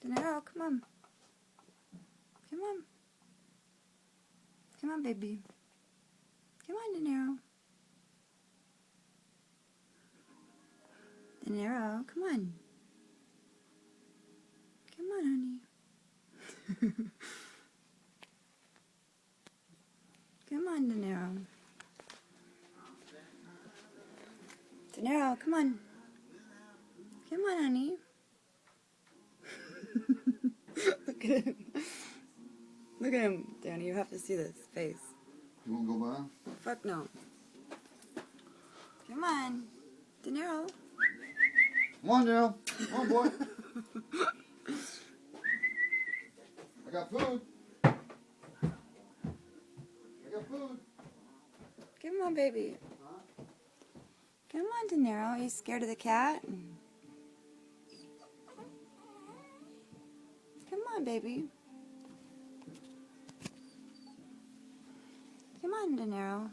DeNero, come on. Come on. Come on, baby. Come on, DeNero. DeNero, come on. Come on, honey. Come on, DeNero. DeNero, come on. Come on, honey. Look at him. Look at him, Danny. You have to see this face. You won't go by? Fuck no. Come on. DeNero. Come on, Daryl. Come on, boy. I got food. I got food. Come on, baby. Huh? Come on, DeNero. Are you scared of the cat? Come on, baby. Come on, DeNero.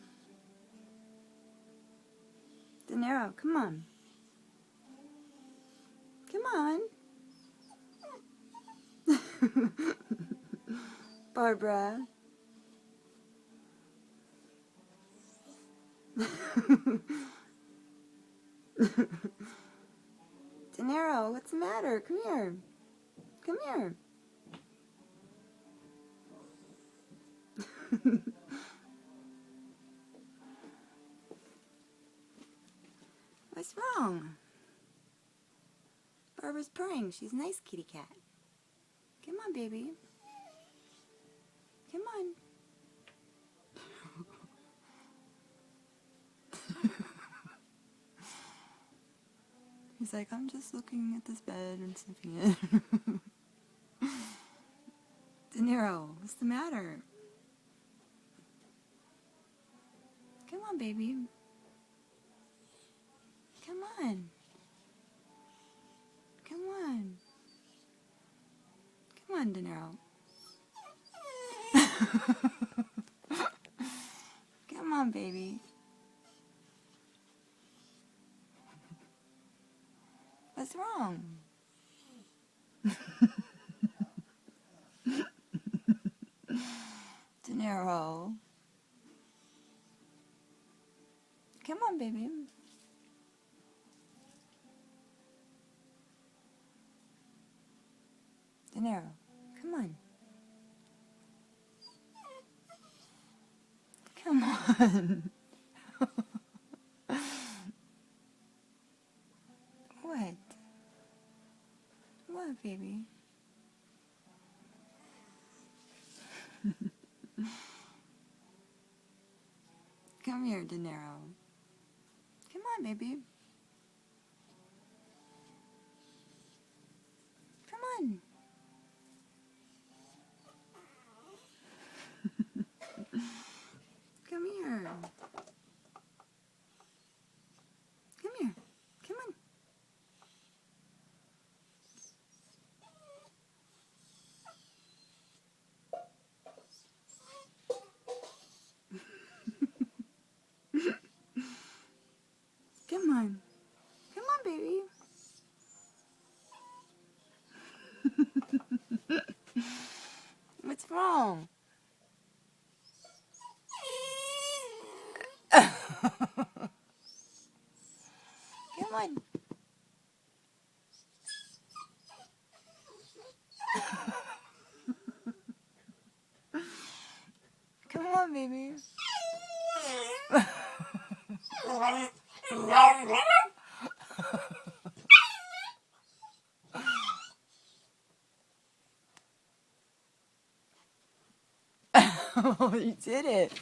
DeNero, come on. Come on. Barbara. DeNero, what's the matter? Come here. Come here. What's wrong? Barbara's purring. She's a nice kitty cat. Come on, baby. Come on. He's like, I'm just looking at this bed and sniffing it. DeNero, what's the matter? Come on, baby. Come on. Come on. Come on, DeNero. Come on, baby. What's wrong? DeNero. Come on, baby. DeNero, come on. Come on. What? What, baby? Come here, DeNero. Come on, baby. Come on. Come here. Come here. Come on. Come on. Come on, baby. What's wrong? Come on. Come on, baby. Oh, you did it.